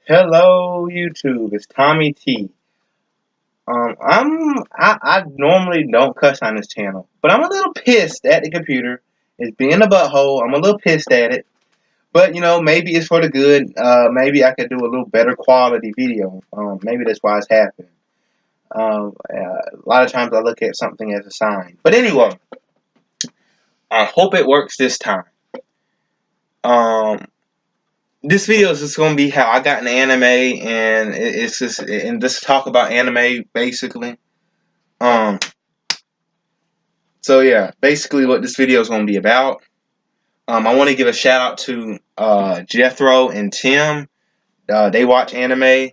Hello, YouTube. It's Tommy T. I normally don't cuss on this channel, but I'm a little pissed at the computer. It's being a butthole. I'm a little pissed at it, but maybe it's for the good. Maybe I could do a little better quality video. Maybe that's why it's happening. A lot of times I look at something as a sign. But anyway, I hope it works this time. Um, this video is just gonna be how I got in anime, and it's just talk about anime basically. Um, so yeah, basically what this video is gonna be about. I want to give a shout out to Jethro and Tim. They watch anime.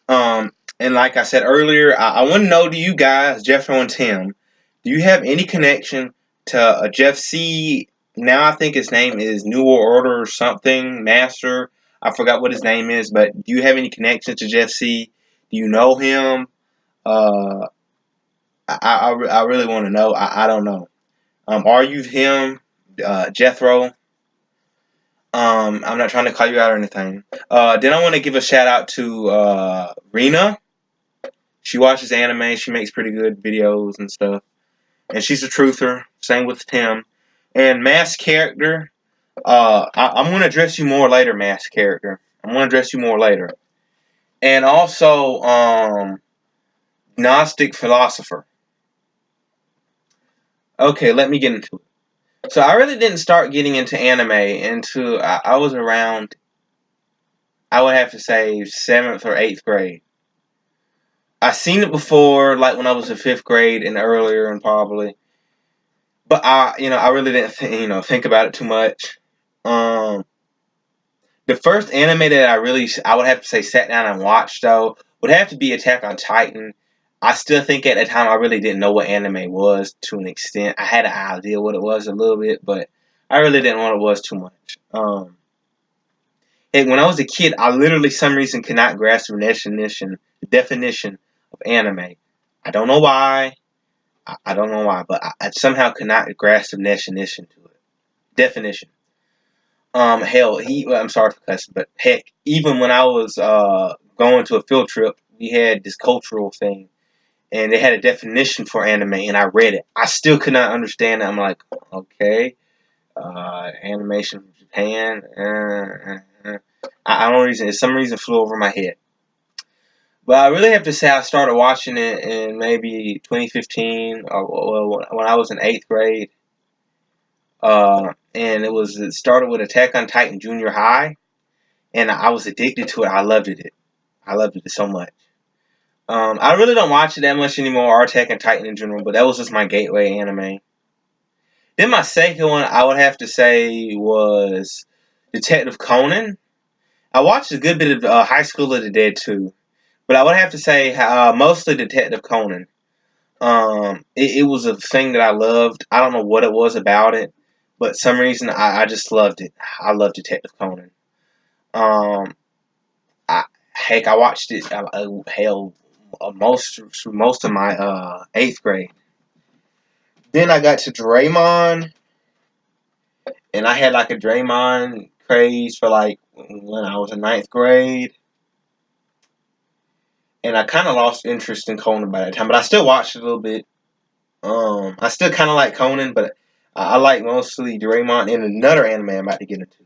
And like I said earlier, I want to know, do you guys, Jethro and Tim, do you have any connection to Jeff C? Now I think his name is New Order or something, Master. I forgot what his name is, but do you have any connection to Jeff C? Do you know him? Uh, I really want to know. I don't know. Are you him, Jethro? I'm not trying to call you out or anything. Then I want to give a shout out to Rena. She watches anime. She makes pretty good videos and stuff. And she's a truther. Same with Tim. And Mass Character. I'm going to address you more later, Mass Character. I'm going to address you more later. And also, Gnostic Philosopher. Okay, let me get into it. So I really didn't start getting into anime until I was around, I would have to say, 7th or 8th grade. I seen it before, like when I was in 5th grade and earlier, and probably, but I really didn't, think about it too much. Um, the first anime that I would have to say, sat down and watched though, would have to be Attack on Titan. I still think at the time I really didn't know what anime was to an extent. I had an idea what it was a little bit, but I really didn't know what it was too much. And when I was a kid, I literally, some reason, could not grasp the definition of anime. I don't know why. I don't know why, but I somehow could not grasp the definition to it. Definition. Hell, well, I'm sorry for cussing, but heck, even when I was going to a field trip, we had this cultural thing, and they had a definition for anime, and I read it. I still could not understand it. I'm like, okay, animation from Japan. I don't reason. Some reason flew over my head. But I really have to say I started watching it in maybe 2015, or when I was in 8th grade. And it started with Attack on Titan Junior High, and I was addicted to it. I loved it. I loved it so much. I really don't watch it that much anymore, or Attack on Titan in general, but that was just my gateway anime. Then my second one, I would have to say, was Detective Conan. I watched a good bit of High School of the Dead too, but I would have to say mostly Detective Conan. It was a thing that I loved. I don't know what it was about it, but some reason I just loved it. I love Detective Conan. Um, I watched it. Most of my 8th grade. Then I got to Draymond, and I had like a Draymond craze for like when I was in 9th grade, and I kind of lost interest in Conan by that time. But I still watched it a little bit. I still kind of like Conan, but I like mostly Draymond and another anime I'm about to get into.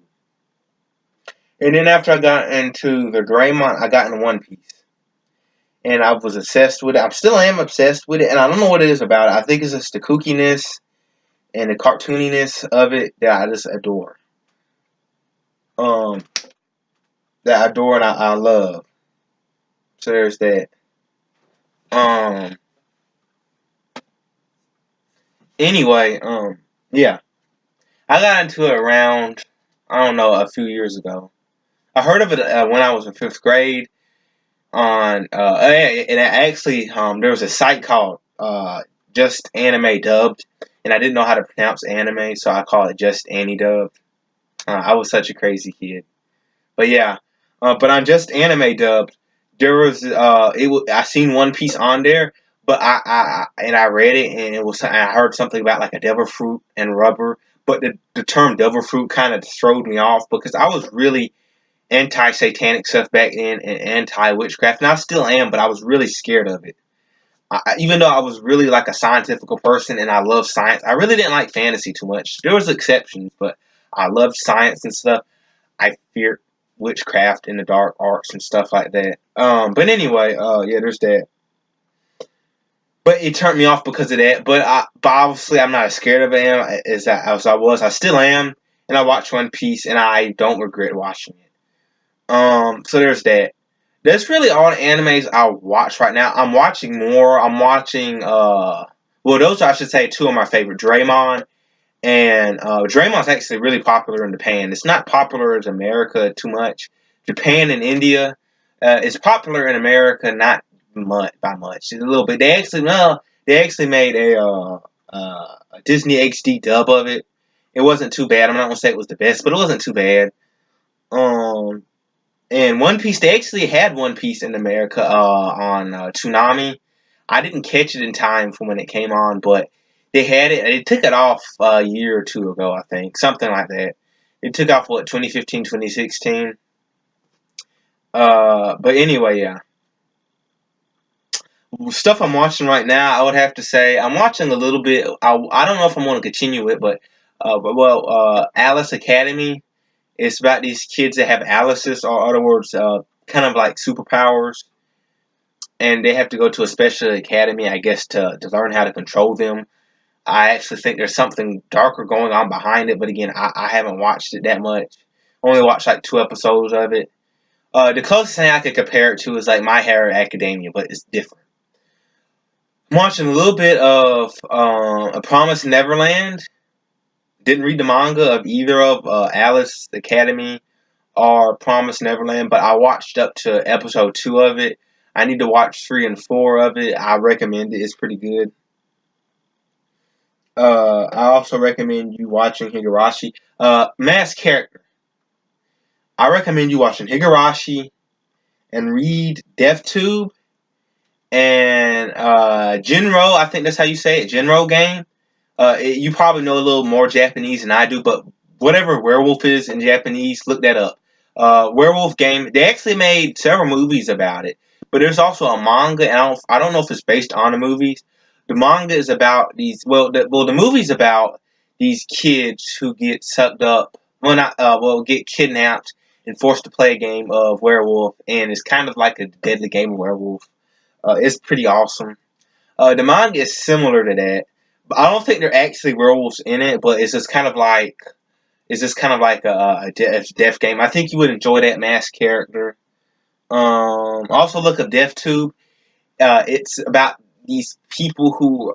And then after I got into the Draymond, I got into One Piece. And I was obsessed with it. I still am obsessed with it, and I don't know what it is about it. I think it's just the kookiness and the cartooniness of it that I just adore. Um, that I adore and I love. So there's that. Um, anyway, yeah. I got into it around, I don't know, a few years ago. I heard of it when I was in 5th grade. And actually, there was a site called Just Anime Dubbed, and I didn't know how to pronounce anime, so I call it Just Annie Dubbed. I was such a crazy kid, but yeah. But on Just Anime Dubbed, there was I seen One Piece on there, but I read it, and I heard something about like a devil fruit and rubber, but the term devil fruit kind of throwed me off because I was really anti-satanic stuff back then and anti-witchcraft, and I still am, but I was really scared of it. Even though I was really like a scientific person and I love science, I really didn't like fantasy too much. There was exceptions, but I loved science and stuff. I feared witchcraft and the dark arts and stuff like that. But anyway, yeah, there's that. But it turned me off because of that. But obviously, I'm not as scared of it as I was. I still am, and I watch One Piece, and I don't regret watching it. So there's that. That's really all the animes I watch right now. I'm watching more. I'm watching, well, those I should say two of my favorite, Draymond. And Draymond's actually really popular in Japan. It's not popular in America too much. Japan and India, it's popular in America, not much by much. It's a little bit. They actually made a Disney HD dub of it. It wasn't too bad. I'm not gonna say it was the best, but it wasn't too bad. And One Piece, they actually had One Piece in America on Toonami. I didn't catch it in time for when it came on, but they had it. They took it off a year or two ago, I think. Something like that. It took off, 2015, 2016? But anyway, yeah. Stuff I'm watching right now, I would have to say, I'm watching a little bit. I don't know if I'm going to continue it, but, Alice Academy. It's about these kids that have Alice's, or in other words, kind of like superpowers. And they have to go to a special academy, I guess, to learn how to control them. I actually think there's something darker going on behind it, but again, I haven't watched it that much. Only watched like 2 episodes of it. The closest thing I could compare it to is like My Hero Academia, but it's different. I'm watching a little bit of A Promised Neverland. Didn't read the manga of either of Alice Academy or Promised Neverland, but I watched up to episode 2 of it. I need to watch 3 and 4 of it. I recommend it. It's pretty good. I also recommend you watching Higurashi. Mass Character. I recommend you watching Higurashi and read DevTube and Jinro. I think that's how you say it. Jinro game. You probably know a little more Japanese than I do, but whatever werewolf is in Japanese, look that up. Werewolf game. They actually made several movies about it, but there's also a manga, and I don't know if it's based on the movies. The manga is about these. The movie's about these kids who get sucked up. Get kidnapped and forced to play a game of werewolf, and it's kind of like a deadly game of werewolf. It's pretty awesome. The manga is similar to that. I don't think they're actually werewolves in it, but it's just kind of like a death game. I think you would enjoy that Mask Character. Also look up DevTube. It's about these people who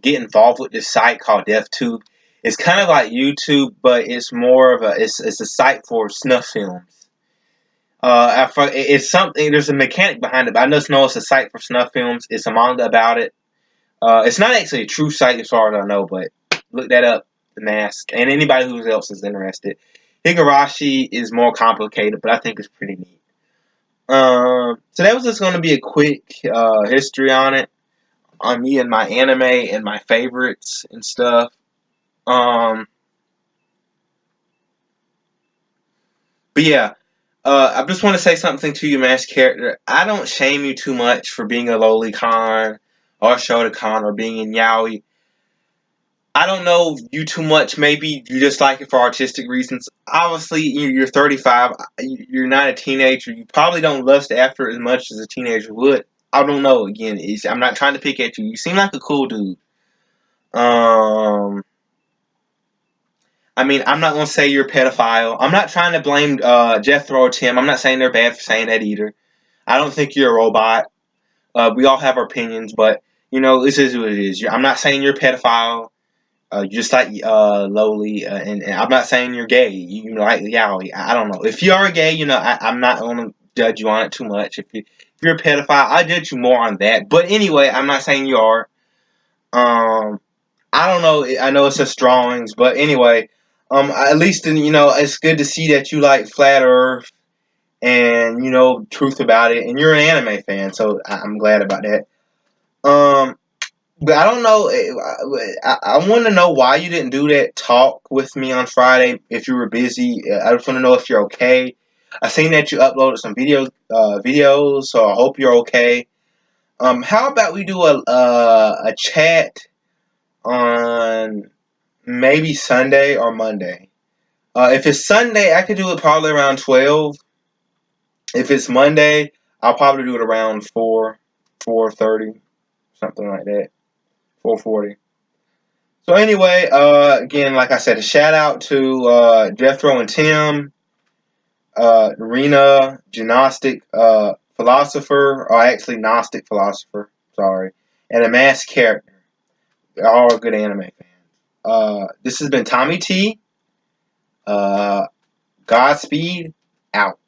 get involved with this site called DevTube. It's kind of like YouTube, but it's more of it's a site for snuff films. It's something. There's a mechanic behind it, but I just know it's a site for snuff films. It's a manga about it. It's not actually a true site as far as I know, but look that up, The Mask, and anybody who else is interested. Higurashi is more complicated, but I think it's pretty neat. So that was just going to be a quick history on it, on me and my anime and my favorites and stuff. But yeah, I just want to say something to you, Mask Character. I don't shame you too much for being a Lolicon or Shotokan or being in Yaoi. I don't know you too much. Maybe you just like it for artistic reasons. Obviously, you're 35. You're not a teenager. You probably don't lust after it as much as a teenager would. I don't know. Again, I'm not trying to pick at you. You seem like a cool dude. I mean, I'm not going to say you're a pedophile. I'm not trying to blame Jethro or Tim. I'm not saying they're bad for saying that either. I don't think you're a robot. We all have our opinions, but, this is what it is. I'm not saying you're a pedophile. Just like Loli, and I'm not saying you're gay. You like yaoi. I don't know. If you are gay, I'm not going to judge you on it too much. If you're a pedophile, I judge you more on that. But anyway, I'm not saying you are. I don't know. I know it's just drawings, but anyway, at least it's good to see that you like Flat Earth and truth about it, and you're an anime fan, so I'm glad about that. But I don't know. I want to know why you didn't do that talk with me on Friday. If you were busy, I just want to know if you're okay. I seen that you uploaded some videos, so I hope you're okay. How about we do a chat on maybe Sunday or Monday? If it's Sunday, I could do it probably around 12. If it's Monday, I'll probably do it around 4, 4:30, something like that, 4:40. So anyway, again, like I said, a shout out to Jethro and Tim, Rena, Gnostic Philosopher, or actually Gnostic Philosopher, sorry, and a Masked Character. They're all good anime fans. This has been Tommy T. Godspeed, out.